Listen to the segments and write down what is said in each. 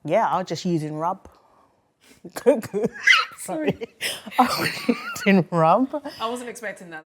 Yeah, I was just using ROBB. Sorry. I was using ROBB. I wasn't expecting that.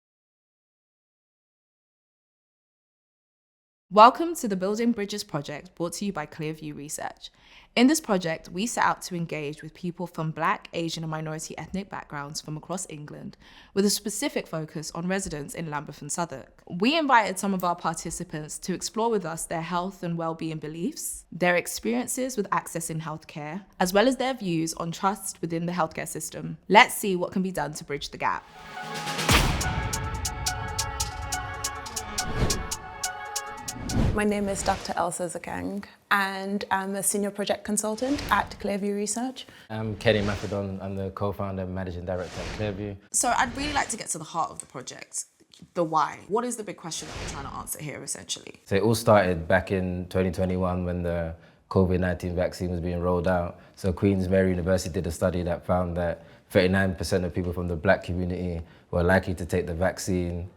Welcome to the Building Bridges project brought to you by Clearview Research. In this project, we set out to engage with people from Black, Asian and minority ethnic backgrounds from across England with a specific focus on residents in Lambeth and Southwark. We invited some of our participants to explore with us their health and well-being beliefs, their experiences with accessing healthcare, as well as their views on trust within the healthcare system. Let's see what can be done to bridge the gap. My name is Dr. Elsa and I'm a senior project consultant at Clearview Research. I'm Kenny Macedon. I'm the co-founder and managing director at Clearview. So I'd really like to get to the heart of the project, the why. What is the big question that we're trying to answer here, essentially? So it all started back in 2021 when the COVID-19 vaccine was being rolled out. So Queen's Mary University did a study that found that 39% of people from the Black community were likely to take the vaccine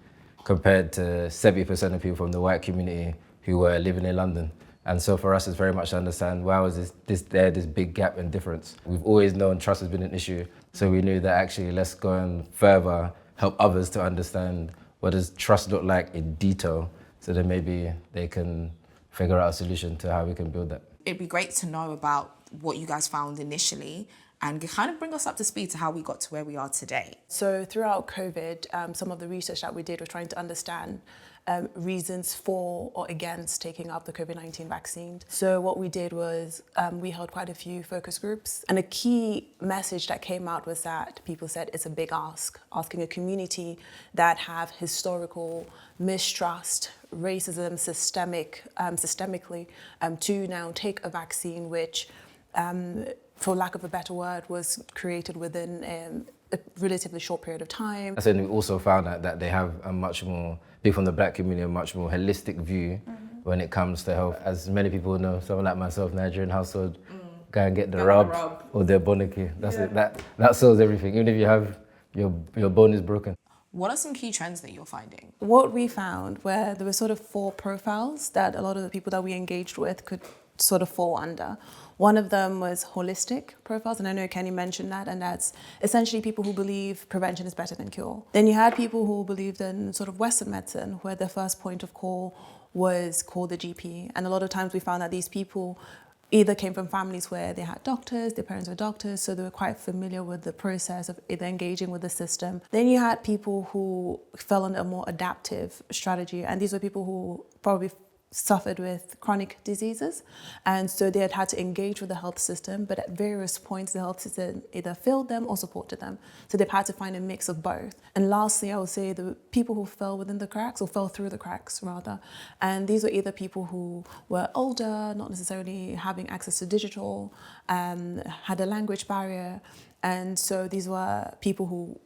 compared to 70% of people from the white community who were living in London. And so for us, it's very much to understand, why was this big gap and difference? We've always known trust has been an issue. So we knew that actually let's go and further help others to understand what does trust look like in detail, so that maybe they can figure out a solution to how we can build that. It'd be great to know about what you guys found initially and kind of bring us up to speed to how we got to where we are today. So throughout COVID, some of the research that we did was trying to understand reasons for or against taking up the COVID-19 vaccine. So what we did was we held quite a few focus groups, and a key message that came out was that people said it's a big asking a community that have historical mistrust, racism, systemically, to now take a vaccine which, for lack of a better word, was created within a relatively short period of time. I said we also found out that they have a much more, people from the Black community, a much more holistic view when it comes to health. As many people know, someone like myself, Nigerian household, go and get the ROBB or the boniki. That's it. That solves everything. Even if you have your bone is broken. What are some key trends that you're finding? What we found were there were sort of 4 profiles that a lot of the people that we engaged with could sort of fall under. One of them was holistic profiles, and I know Kenny mentioned that, and that's essentially people who believe prevention is better than cure. Then you had people who believed in sort of Western medicine, where their first point of call was call the GP. And a lot of times we found that these people either came from families where they had doctors, their parents were doctors, so they were quite familiar with the process of either engaging with the system. Then you had people who fell on a more adaptive strategy, and these were people who probably suffered with chronic diseases, and so they had to engage with the health system, but at various points the health system either failed them or supported them. So they've had to find a mix of both. And lastly, I would say the people who fell within the cracks, or fell through the cracks rather, and these were either people who were older, not necessarily having access to digital, had a language barrier, and so these were people who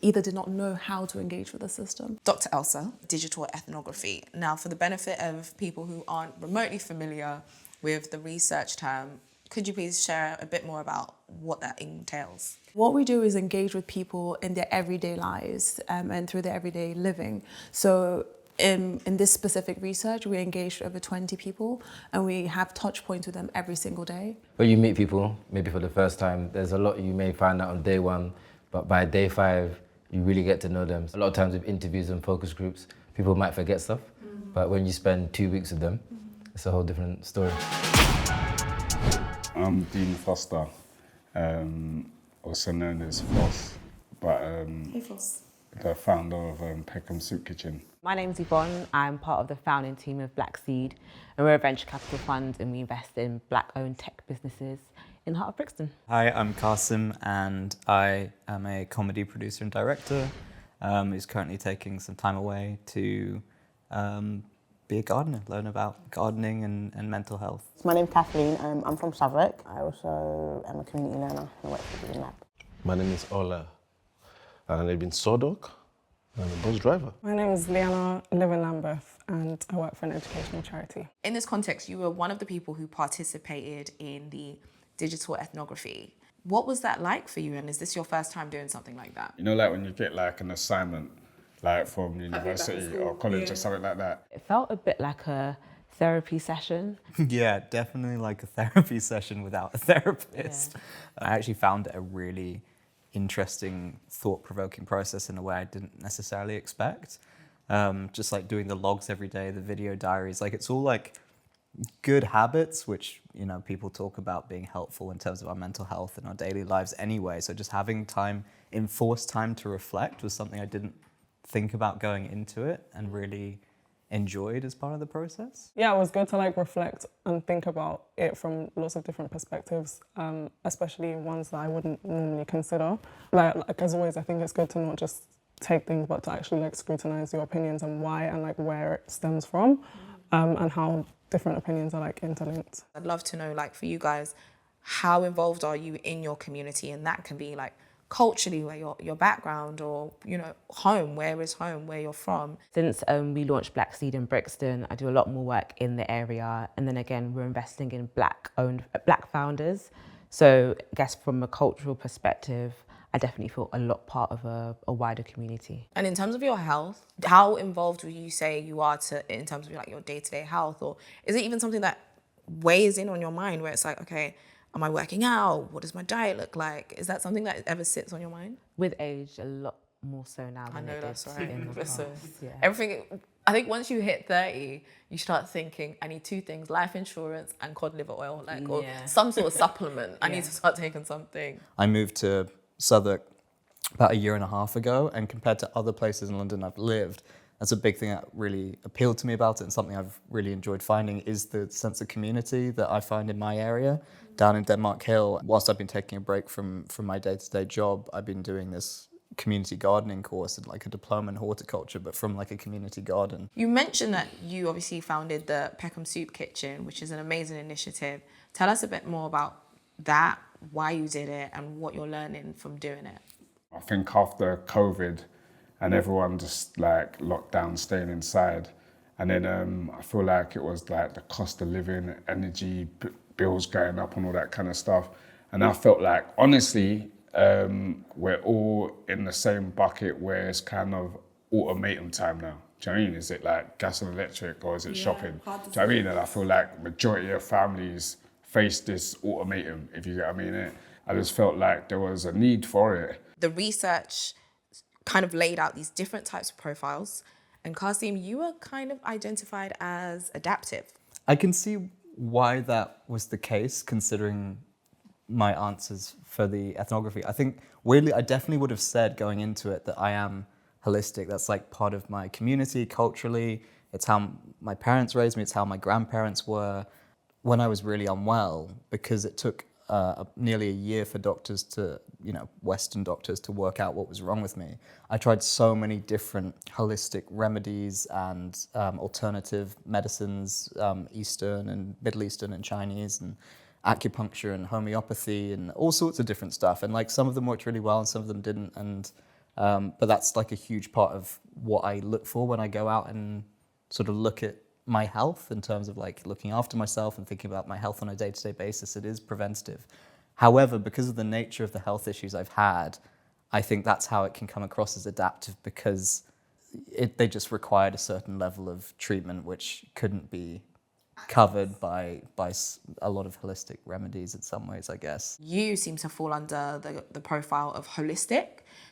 either did not know how to engage with the system. Dr. Elsa, digital ethnography. Now, for the benefit of people who aren't remotely familiar with the research term, could you please share a bit more about what that entails? What we do is engage with people in their everyday lives and through their everyday living. So in this specific research, we engaged over 20 people, and we have touch points with them every single day. When you meet people, maybe for the first time, there's a lot you may find out on day 1, but by day 5, you really get to know them. A lot of times with interviews and focus groups, people might forget stuff, but when you spend 2 weeks with them, it's a whole different story. I'm Dean Foster, also known as Foss, but Hey, Foss. the founder of Peckham Soup Kitchen. My name's Yvonne. I'm part of the founding team of Black Seed, and we're a venture capital fund, and we invest in Black-owned tech businesses in the heart of Brixton. Hi, I'm Qasim, and I am a comedy producer and director who's currently taking some time away to be a gardener, learn about gardening and mental health. My name's Kathleen. I'm from Southwark. I also am a community learner and work for the lab. My name is Ola, and I live in Sodok. I'm a bus driver. My name is Leannah, I live in Lambeth, and I work for an educational charity. In this context, you were one of the people who participated in the digital ethnography. What was that like for you, and is this your first time doing something like that? You know, like when you get like an assignment, like from university or college or something like that. It felt a bit like a therapy session. Yeah, definitely like a therapy session without a therapist. I actually found it a really interesting, thought-provoking process in a way I didn't necessarily expect. Just like doing the logs every day, the video diaries, like it's all like good habits, which, you know, people talk about being helpful in terms of our mental health and our daily lives anyway. So just having time, enforced time to reflect was something I didn't think about going into it and really enjoyed as part of the process. Yeah, it was good to like reflect and think about it from lots of different perspectives, especially ones that I wouldn't normally consider. Like as always, I think it's good to not just take things, but to actually like scrutinize your opinions and why and like where it stems from, and how different opinions are like interlinked. I'd love to know, like for you guys, how involved are you in your community? And that can be like culturally, where your background, or, you know, home, where is home, where you're from. Since we launched Black Seed in Brixton, I do a lot more work in the area. And then again, we're investing in black founders. So I guess from a cultural perspective, I definitely feel a lot part of a wider community. And in terms of your health, how involved would you say you are in terms of like your day-to-day health? Or is it even something that weighs in on your mind, where it's like, okay, am I working out? What does my diet look like? Is that something that ever sits on your mind? With age, a lot more so now than I know it that's did right. in the past. Yeah. Everything, I think once you hit 30, you start thinking, I need two things: life insurance and cod liver oil, like, or some sort of supplement. I need to start taking something. I moved to Southwark about 1.5 years ago, and compared to other places in London I've lived, that's a big thing that really appealed to me about it, and something I've really enjoyed finding is the sense of community that I find in my area. Down in Denmark Hill, whilst I've been taking a break from my day-to-day job, I've been doing this community gardening course, and like a diploma in horticulture, but from like a community garden. You mentioned that you obviously founded the Peckham Soup Kitchen, which is an amazing initiative. Tell us a bit more about that, why you did it, and what you're learning from doing it. I think after COVID and everyone just like locked down, staying inside, and then I feel like it was like the cost of living, energy, bills going up and all that kind of stuff. And I felt like, honestly, we're all in the same bucket where it's kind of ultimatum time now. Do you know what I mean? Is it like gas and electric, or is it shopping? Do you know what I mean? And I feel like majority of families face this ultimatum, if you get what I mean. I just felt like there was a need for it. The research kind of laid out these different types of profiles, and Qasim, you were kind of identified as adaptive. I can see why that was the case, considering my answers for the ethnography. I think, weirdly, I definitely would have said going into it that I am holistic. That's like part of my community culturally. It's how my parents raised me. It's how my grandparents were. When I was really unwell, because it took nearly a year for doctors to, you know, Western doctors to work out what was wrong with me, I tried so many different holistic remedies and alternative medicines, Eastern and Middle Eastern and Chinese, and acupuncture and homeopathy and all sorts of different stuff. And like some of them worked really well and some of them didn't. And but that's like a huge part of what I look for when I go out and sort of look at my health in terms of like looking after myself and thinking about my health on a day-to-day basis. It is preventative. However, because of the nature of the health issues I've had, I think that's how it can come across as adaptive, because they just required a certain level of treatment which couldn't be covered by a lot of holistic remedies in some ways, I guess. You seem to fall under the profile of holistic.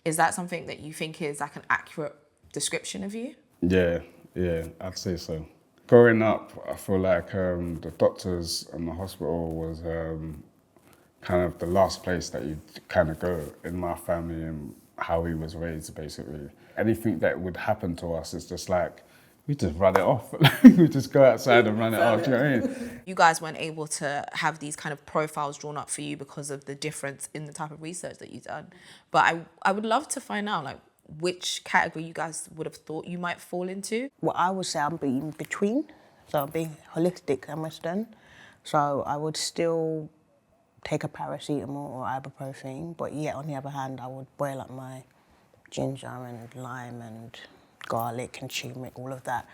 Is that something that you think is like an accurate description of you? Yeah, I'd say so. Growing up, I feel like the doctors and the hospital was kind of the last place that you'd kind of go in my family and how we was raised, basically. Anything that would happen to us is just like, we just run it off. We just go outside and run it off, do you know what I mean? You guys weren't able to have these kind of profiles drawn up for you because of the difference in the type of research that you've done. But I would love to find out, like, which category you guys would have thought you might fall into. Well, I would say I'm being between, so I'm being holistic and Western. So I would still take a paracetamol or ibuprofen, but yet on the other hand, I would boil up my ginger and lime and garlic and turmeric, all of that,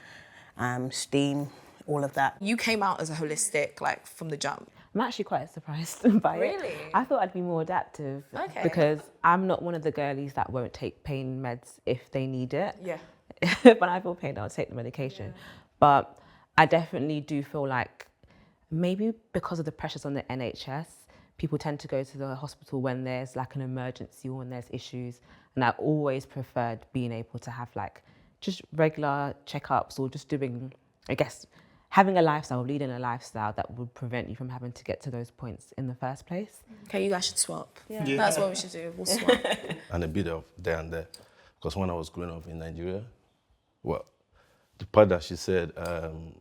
steam, all of that. You came out as a holistic, like, from the jump. I'm actually quite surprised by it. Really? I thought I'd be more adaptive. Okay. Because I'm not one of the girlies that won't take pain meds if they need it. Yeah. When I feel pain, I'll take the medication. Yeah. But I definitely do feel like maybe because of the pressures on the NHS, people tend to go to the hospital when there's like an emergency or when there's issues. And I always preferred being able to have like just regular checkups or just doing, I guess, having a lifestyle, leading a lifestyle that would prevent you from having to get to those points in the first place. Okay, you guys should swap. Yeah. That's what we should do. We'll swap. And a bit of there and there. Because when I was growing up in Nigeria, well, the part that she said,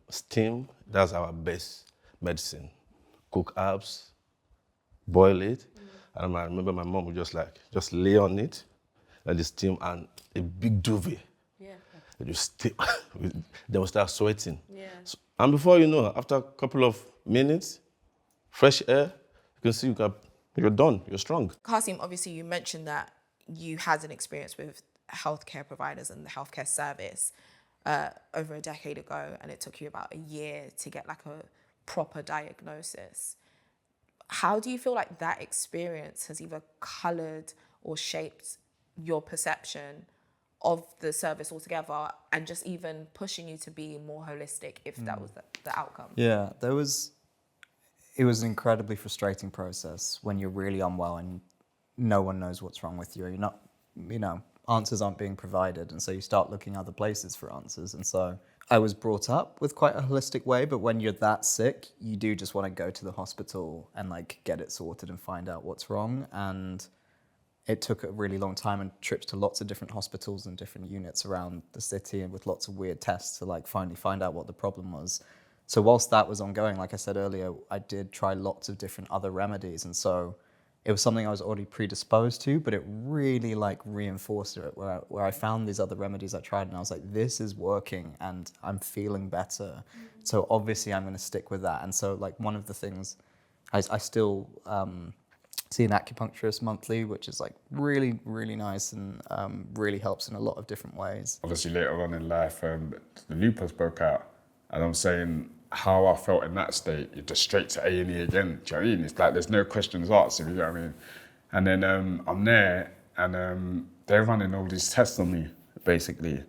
steam, that's our best medicine. Cook herbs, boil it. And I remember my mom would just lay on it, like the steam and a big duvet. Yeah. And you steam, they will start sweating. Yeah. So, and before you know, after a couple of minutes, fresh air, you can see you're done, you're strong. Qasim, obviously you mentioned that you had an experience with healthcare providers and the healthcare service over a decade ago, and it took you about a year to get like a proper diagnosis. How do you feel like that experience has either coloured or shaped your perception of the service altogether, and just even pushing you to be more holistic if that was the outcome? Yeah, it was an incredibly frustrating process when you're really unwell and no one knows what's wrong with you. You're not, answers aren't being provided, and so you start looking other places for answers. And so I was brought up with quite a holistic way, but when you're that sick, you do just want to go to the hospital and like get it sorted and find out what's wrong. And it took a really long time and trips to lots of different hospitals and different units around the city, and with lots of weird tests to like finally find out what the problem was. So whilst that was ongoing, like I said earlier, I did try lots of different other remedies. And so it was something I was already predisposed to, but it really like reinforced it where I found these other remedies I tried and I was like, this is working and I'm feeling better. So obviously I'm going to stick with that. And so like one of the things I still see an acupuncturist monthly, which is like really, really nice and really helps in a lot of different ways. Obviously later on in life, the lupus broke out, and I'm saying how I felt in that state, you're just straight to A&E again. Do you know what I mean? It's like there's no questions asked, if you know what I mean. And then I'm there, and they're running all these tests on me, basically.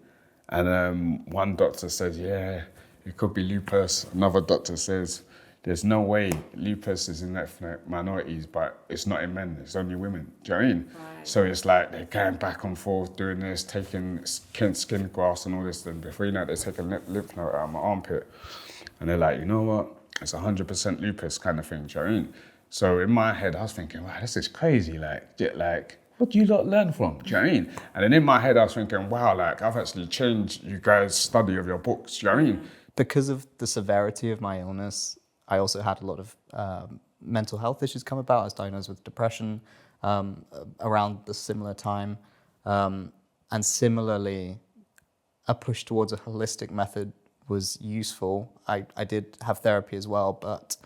And one doctor says, yeah, it could be lupus. Another doctor says, there's no way lupus is in ethnic minorities, but it's not in men, it's only women. Do you know what I mean? Right. So it's like they're going back and forth doing this, taking skin grafts and all this, and before you know it, they're taking lymph node out of my armpit. And they're like, you know what? It's 100% lupus kind of thing, do you know what I mean? So in my head, I was thinking, wow, this is crazy. Like, what do you lot learn from? Do you know what I mean? And then in my head, I was thinking, wow, like, I've actually changed you guys' study of your books, do you know what I mean? Because of the severity of my illness, I also had a lot of mental health issues come about. I was diagnosed with depression around the similar time. And similarly, a push towards a holistic method was useful. I did have therapy as well, but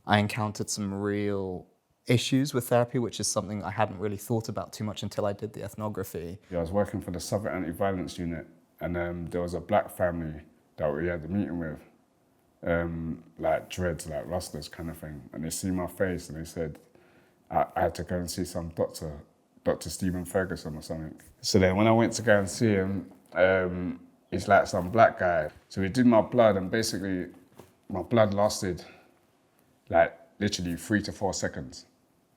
I encountered some real issues with therapy, which is something I hadn't really thought about too much until I did the ethnography. Yeah, I was working for the Southern Anti-Violence Unit, and there was a black family that we had a meeting with, like dreads, like rustlers kind of thing. And they see my face and they said, I had to go and see some Dr. Stephen Ferguson or something. So then when I went to go and see him, he's like some black guy. So he did my blood, and basically my blood lasted like literally 3 to 4 seconds.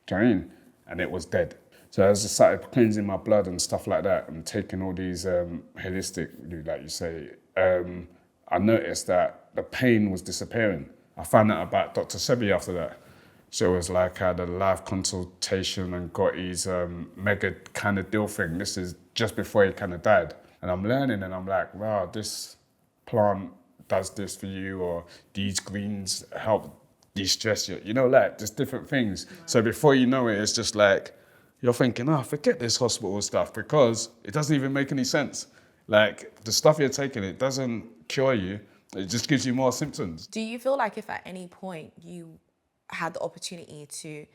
Do you know what I mean? And it was dead. So I just started cleansing my blood and stuff like that, and taking all these holistic, like you say, I noticed that the pain was disappearing. I found out about Dr. Sebi after that. So it was like I had a live consultation and got his mega kind of deal thing. This is just before he kind of died. And I'm learning, and I'm like, wow, this plant does this for you, or these greens help de-stress you. You know, like, just different things. Right. So before you know it, it's just like, you're thinking, oh, forget this hospital stuff, because it doesn't even make any sense. Like, the stuff you're taking, it doesn't cure you. It just gives you more symptoms. Do you feel like if at any point you had the opportunity to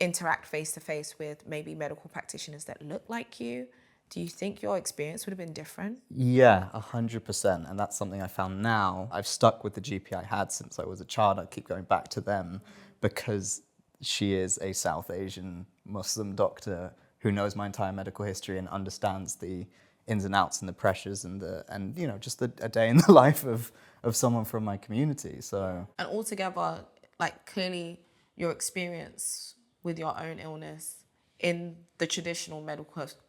interact face-to-face with maybe medical practitioners that look like you, do you think your experience would have been different? Yeah, 100%. And that's something I found now. I've stuck with the GP I had since I was a child. I keep going back to them because she is a South Asian Muslim doctor who knows my entire medical history and understands the ins and outs and the pressures and you know, just a day in the life of someone from my community. So, And altogether, like, clearly your experience with your own illness in the traditional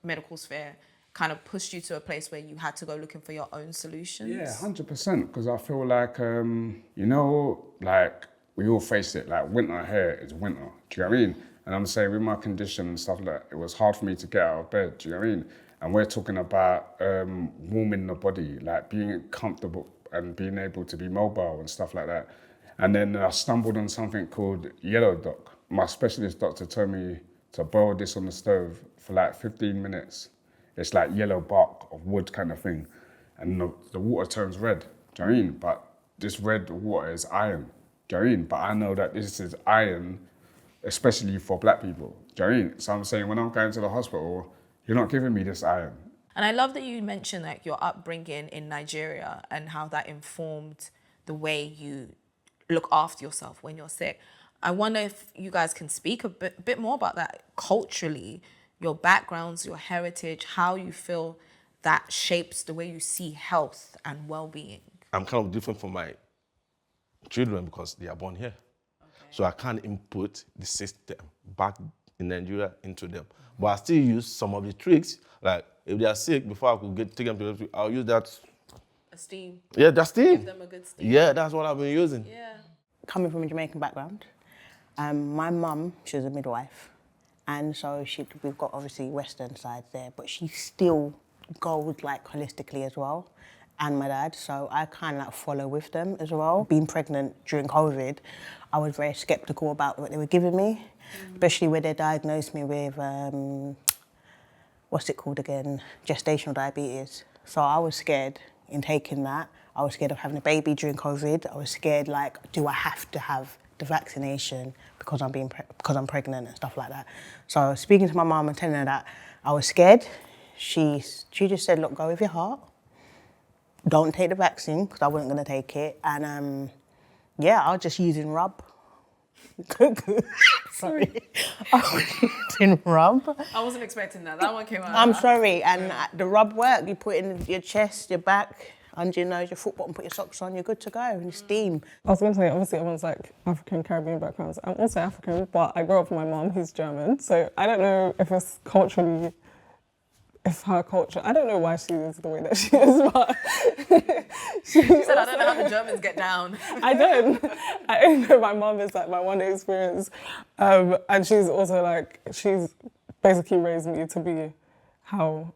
medical sphere kind of pushed you to a place where you had to go looking for your own solutions. Yeah, 100%. Because I feel like, you know, like we all face it. Like winter here is winter. Do you know what I mean? And I'm saying with my condition and stuff like that, it was hard for me to get out of bed. Do you know what I mean? And we're talking about warming the body, like being comfortable and being able to be mobile and stuff like that. And then I stumbled on something called yellow dock. My specialist doctor told me to boil this on the stove for like 15 minutes. It's like yellow bark of wood kind of thing. And the water turns red, do you know what I mean? But this red water is iron, do you know what I mean? But I know that this is iron, especially for black people, do you know what I mean? So I'm saying when I'm going to the hospital, you're not giving me this iron. And I love that you mentioned like your upbringing in Nigeria and how that informed the way you look after yourself when you're sick. I wonder if you guys can speak a bit more about that culturally, your backgrounds, your heritage, how you feel that shapes the way you see health and well-being. I'm kind of different from my children because they are born here. Okay. So I can't input the system back in Nigeria into them. But I still use some of the tricks, like if they are sick, before I could take them to the hospital, I'll use that. A steam. Yeah, that's steam. Give them a good steam. Yeah, that's what I've been using. Yeah. Coming from a Jamaican background, my mum, she was a midwife. And so we've got obviously Western side there, but she still goes like holistically as well, and my dad. So I kind of like follow with them as well. Being pregnant during COVID, I was very skeptical about what they were giving me, especially when they diagnosed me with, what's it called again? Gestational diabetes. So I was scared in taking that. I was scared of having a baby during COVID. I was scared, like, do I have to have the vaccination because I'm pregnant and stuff like that. So speaking to my mum and telling her that I was scared, she just said, look, go with your heart. Don't take the vaccine because I wasn't going to take it. And yeah, I was just using ROBB. Sorry. I was using ROBB. I wasn't expecting that. That one came out. I'm sorry. And the ROBB work, you put it in your chest, your back, under your nose, your foot bottom, put your socks on, you're good to go, and you steam. I was going to say, obviously everyone's like African, Caribbean backgrounds. I'm also African, but I grew up with my mom who's German, so I don't know if it's culturally, if her culture, I don't know why she is the way that she is, but... She said, I don't know how the Germans get down. I don't know, my mom is like my one experience, and she's also like, she's basically raised me to be to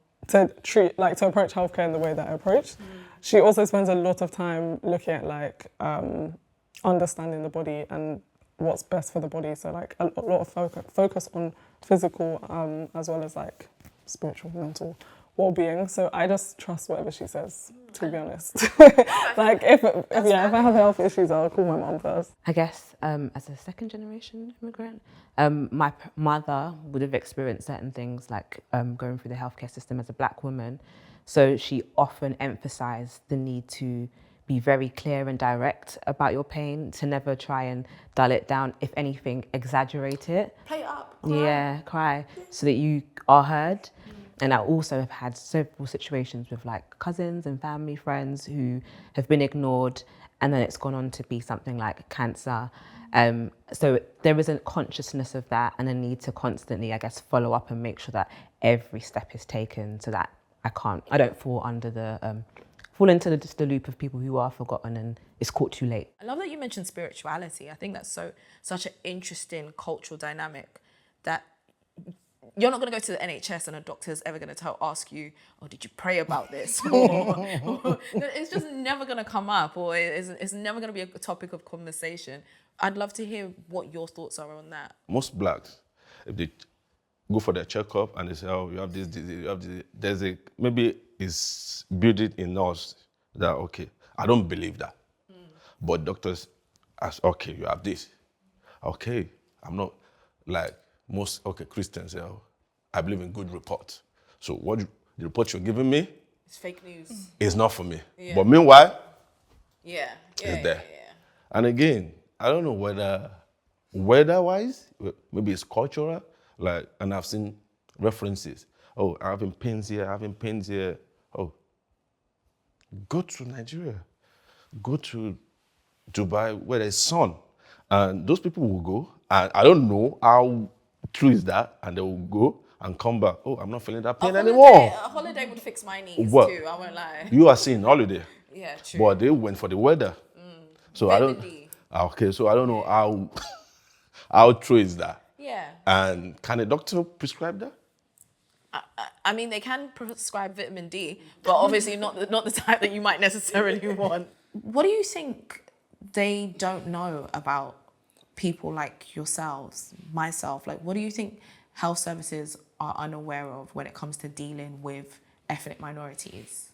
approach healthcare in the way that I approach. She also spends a lot of time looking at like understanding the body and what's best for the body. So like a lot of focus on physical as well as like spiritual, mental well-being. So I just trust whatever she says, to be honest. Like if I have health issues, I'll call my mom first. I guess as a second generation immigrant, my mother would have experienced certain things like going through the healthcare system as a black woman. So she often emphasised the need to be very clear and direct about your pain, to never try and dull it down, if anything, exaggerate it. Play it up. Cry. Yeah, cry, so that you are heard. And I also have had several situations with like cousins and family friends who have been ignored, and then it's gone on to be something like cancer. So there is a consciousness of that and a need to constantly, I guess, follow up and make sure that every step is taken so that I don't fall under fall into the loop of people who are forgotten and it's caught too late. I love that you mentioned spirituality. I think that's such an interesting cultural dynamic that you're not going to go to the NHS and a doctor's ever going to ask you, oh, did you pray about this? or it's just never going to come up, or it's never going to be a topic of conversation. I'd love to hear what your thoughts are on that. Most blacks, if they go for their checkup and they say, oh, you have this disease, you have this, maybe it's built in us that, okay, I don't believe that. But doctors ask, okay, you have this. Okay, I'm not like most, Christians say, oh, I believe in good reports. So the report you're giving me, it's fake news. It's not for me. Yeah. But meanwhile, it's there. Yeah. And again, I don't know whether weather-wise, maybe it's cultural, and I've seen references. Oh, I'm having pains here, oh, go to Nigeria, go to Dubai where there's sun. And those people will go, and I don't know how true is that, and they will go and come back. Oh, I'm not feeling that pain anymore. A holiday would fix my knees Well, too, I won't lie. You are seeing holiday. Yeah, true. But they went for the weather. So I don't. Okay, so I don't know how true is that. Yeah. And can a doctor prescribe that? I mean, they can prescribe vitamin D, but obviously not the type that you might necessarily want. What do you think they don't know about people like yourselves, myself? Like, what do you think health services are unaware of when it comes to dealing with ethnic minorities?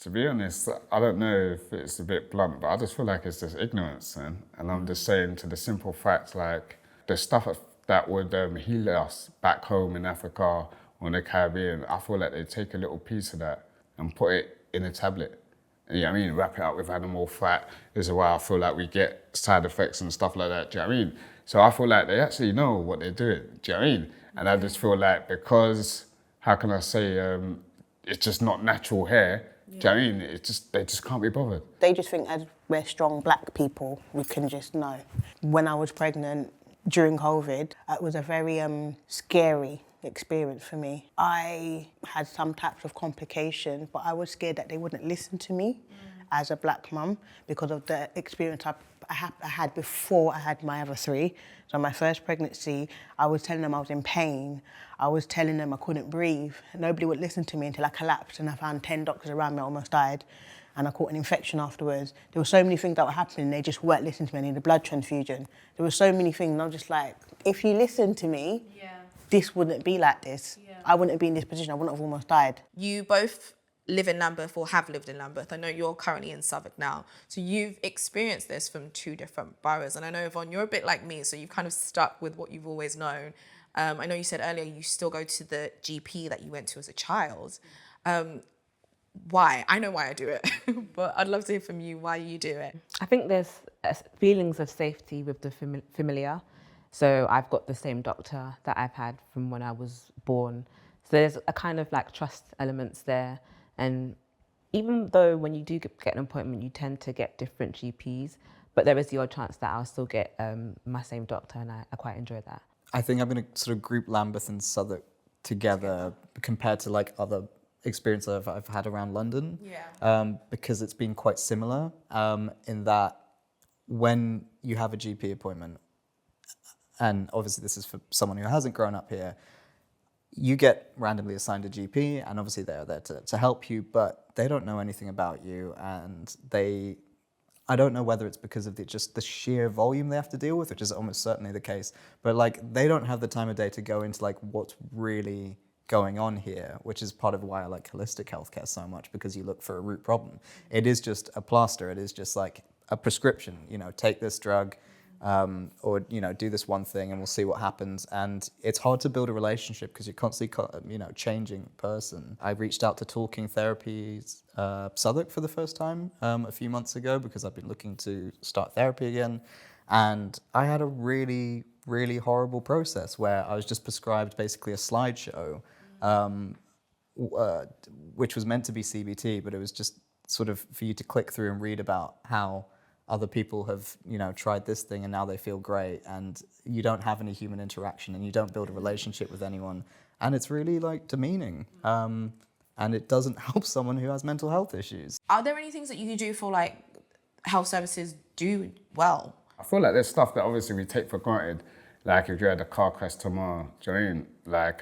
To be honest, I don't know if it's a bit blunt, but I just feel like it's just ignorance, man. And I'm just saying to the simple fact, like, the stuff that would heal us back home in Africa or in the Caribbean, I feel like they take a little piece of that and put it in a tablet. You know what I mean? Wrap it up with animal fat. This is why I feel like we get side effects and stuff like that. Do you know what I mean? So I feel like they actually know what they're doing. Do you know what I mean? And I just feel like because, how can I say, it's just not natural hair. Do you know what I mean? They just can't be bothered. They just think as we're strong black people, we can just know. When I was pregnant during COVID, it was a very scary experience for me. I had some types of complications, but I was scared that they wouldn't listen to me as a black mum because of the experience I had before I had my other three. So my first pregnancy, I was telling them I was in pain. I was telling them I couldn't breathe. Nobody would listen to me until I collapsed and I found 10 doctors around me, I almost died. And I caught an infection afterwards. There were so many things that were happening, they just weren't listening to me. I needed a blood transfusion. There were so many things, and I was just like, if you listened to me, this wouldn't be like this. I wouldn't be in this position, I wouldn't have almost died. You both live in Lambeth or have lived in Lambeth. I know you're currently in Southwark now. So you've experienced this from two different boroughs. And I know, Yvonne, you're a bit like me, so you've kind of stuck with what you've always known. I know you said earlier you still go to the GP that you went to as a child. Why? I know why I do it, but I'd love to hear from you why you do it. I think there's feelings of safety with the familiar. So I've got the same doctor that I've had from when I was born. So there's a kind of like trust elements there. And even though when you do get an appointment, you tend to get different GPs, but there is the odd chance that I'll still get my same doctor, and I quite enjoy that. I think I'm going to sort of group Lambeth and Southwark together compared to like other experiences I've had around London, because it's been quite similar in that when you have a GP appointment, and obviously this is for someone who hasn't grown up here, you get randomly assigned a GP, and obviously they're there to help you, but they don't know anything about you, and I don't know whether it's because of just the sheer volume they have to deal with, which is almost certainly the case, but like they don't have the time of day to go into like what's really going on here, which is part of why I like holistic healthcare so much, because you look for a root problem. It is just a plaster. It is just like a prescription, take this drug, or do this one thing and we'll see what happens. And it's hard to build a relationship because you're constantly changing person. I reached out to Talking Therapies Southwark for the first time a few months ago because I've been looking to start therapy again, and I had a really horrible process where I was just prescribed basically a slideshow which was meant to be CBT, but it was just sort of for you to click through and read about how other people have, tried this thing and now they feel great, and you don't have any human interaction and you don't build a relationship with anyone, and it's really like demeaning, and it doesn't help someone who has mental health issues. Are there any things that you do feel like health services do well? I feel like there's stuff that obviously we take for granted. Like if you had a car crash tomorrow, do you know what I mean? Like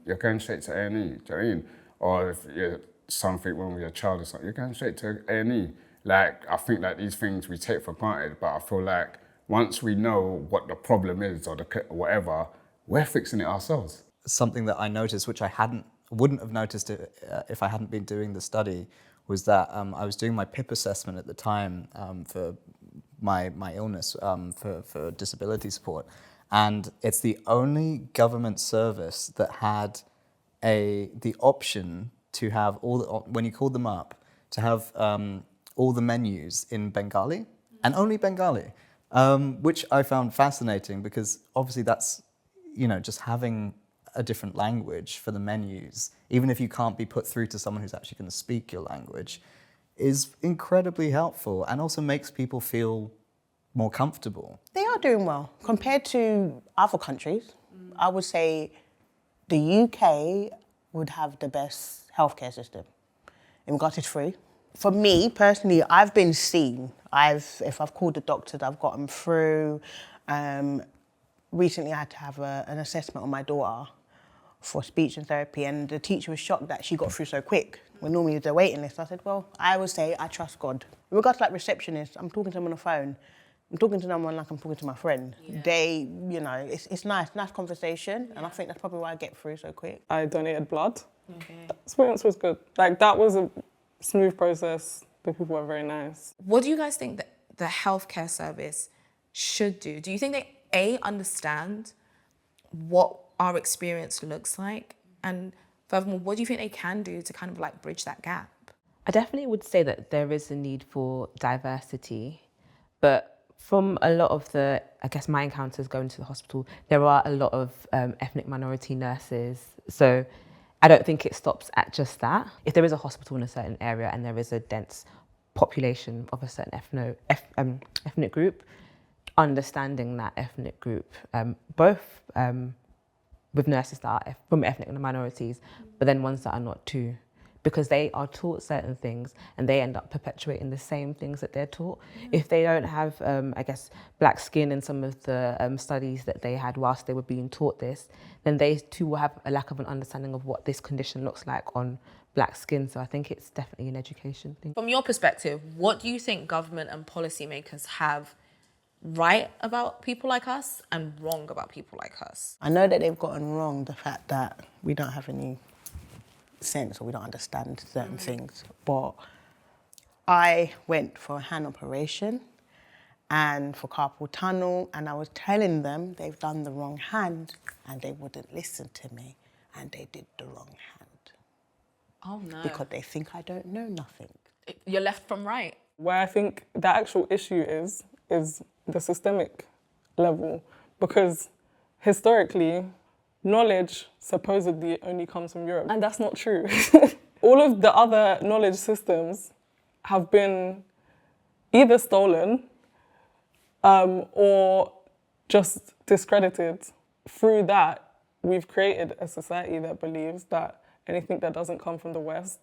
you're going straight to A&E, do you know what I mean? Or if you're something wrong with your child or something, you're going straight to A&E. Like, I think that these things we take for granted, but I feel like once we know what the problem is or whatever, we're fixing it ourselves. Something that I noticed, which I wouldn't have noticed if I hadn't been doing the study, was that I was doing my PIP assessment at the time for my illness, for disability support. And it's the only government service that had the option to have when you called them up, to have all the menus in Bengali, and only Bengali, which I found fascinating because obviously that's, just having a different language for the menus, even if you can't be put through to someone who's actually going to speak your language, is incredibly helpful and also makes people feel more comfortable. They are doing well. Compared to other countries, I would say the UK would have the best healthcare system. In regards, it's free. For me, personally, I've been seen. If I've called the doctors, I've got them through. Recently, I had to have an assessment on my daughter for speech and therapy, and the teacher was shocked that she got through so quick. When normally there's a waiting list. I said, well, I would say I trust God. In regards to like receptionists, I'm talking to them on the phone. I'm talking to someone like I'm talking to my friend. Yeah. They, you know, it's nice conversation, and I think that's probably why I get through so quick. I donated blood. The experience was good. Like, that was a smooth process. The people were very nice. What do you guys think that the healthcare service should do? Do you think they, A, understand what our experience looks like? And furthermore, what do you think they can do to kind of like bridge that gap? I definitely would say that there is a need for diversity, but from a lot of the, I guess, my encounters going to the hospital, there are a lot of ethnic minority nurses. So I don't think it stops at just that. If there is a hospital in a certain area and there is a dense population of a certain ethnic group, understanding that ethnic group, both with nurses that are from ethnic minorities, but then ones that are not too, because they are taught certain things and they end up perpetuating the same things that they're taught. If they don't have, I guess, black skin in some of the studies that they had whilst they were being taught this, then they too will have a lack of an understanding of what this condition looks like on black skin. So I think it's definitely an education thing. From your perspective, what do you think government and policymakers have right about people like us and wrong about people like us? I know that they've gotten wrong the fact that we don't have any sense or we don't understand certain things, but I went for a hand operation and for carpal tunnel, and I was telling them they've done the wrong hand and they wouldn't listen to me, and they did the wrong hand. Oh no. Because they think I don't know nothing. You're left from right. Where I think the actual issue is the systemic level, because historically, knowledge supposedly only comes from Europe, and that's not true. All of the other knowledge systems have been either stolen or just discredited. Through that, we've created a society that believes that anything that doesn't come from the West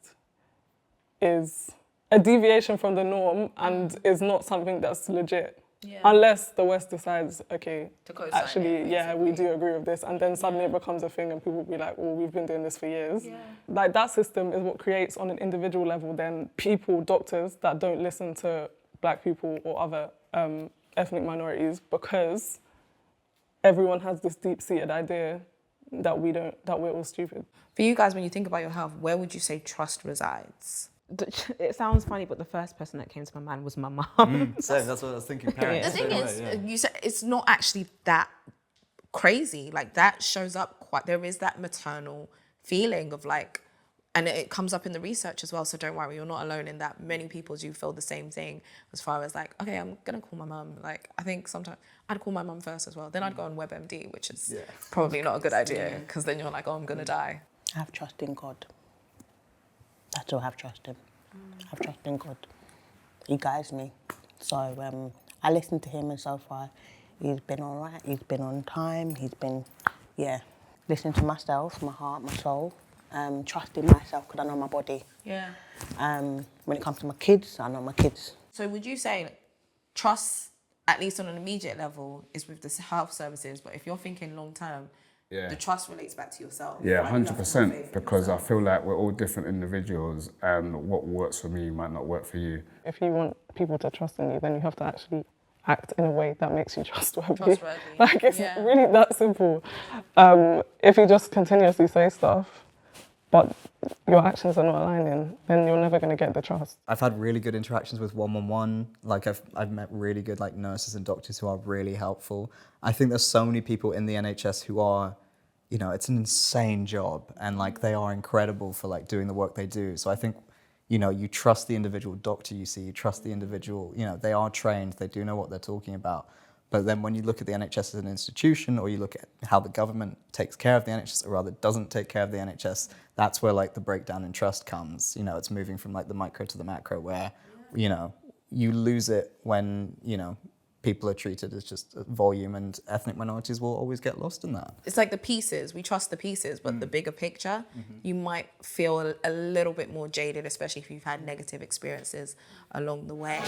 is a deviation from the norm and is not something that's legit. Yeah. Unless the West decides, okay, actually, yeah, we do agree with this, and then suddenly it becomes a thing and people will be like, well, we've been doing this for years. Yeah. Like, that system is what creates on an individual level then people, doctors, that don't listen to black people or other ethnic minorities, because everyone has this deep-seated idea that we're all stupid. For you guys, when you think about your health, where would you say trust resides? It sounds funny, but the first person that came to my mind was my mum. Same, that's what I was thinking. Parents. The thing is, you said it's not actually that crazy. Like, that shows up quite, there is that maternal feeling of like, and it comes up in the research as well, so don't worry, you're not alone in that. Many people do feel the same thing as far as like, okay, I'm gonna call my mum. Like, I think sometimes I'd call my mum first as well. Then I'd go on WebMD, which is probably not a good idea, because then you're like, oh, I'm gonna die. I have trust in God. That's all I have trust in. I have trust in God. He guides me. So I listen to him, and so far he's been all right. He's been on time. He's been, listening to myself, my heart, my soul. Trusting myself because I know my body. Yeah. When it comes to my kids, I know my kids. So would you say like, trust, at least on an immediate level, is with the health services, but if you're thinking long term, the trust relates back to yourself? Yeah, 100%, because I feel like we're all different individuals and what works for me might not work for you. If you want people to trust in you, then you have to actually act in a way that makes you trustworthy. Like, it's really that simple. If you just continuously say stuff, but your actions are not aligning, then you're never going to get the trust. I've had really good interactions with one-on-one. Like, I've met really good like nurses and doctors who are really helpful. I think there's so many people in the NHS who are, you know, it's an insane job, and like they are incredible for like doing the work they do. So I think, you know, you trust the individual doctor you see, you trust the individual, you know, they are trained, they do know what they're talking about. But then when you look at the NHS as an institution, or you look at how the government takes care of the NHS, or rather doesn't take care of the NHS, that's where like the breakdown in trust comes. You know, it's moving from like the micro to the macro, where, you know, you lose it when, you know, people are treated as just volume, and ethnic minorities will always get lost in that. It's like the pieces, we trust the pieces, but the bigger picture, you might feel a little bit more jaded, especially if you've had negative experiences along the way.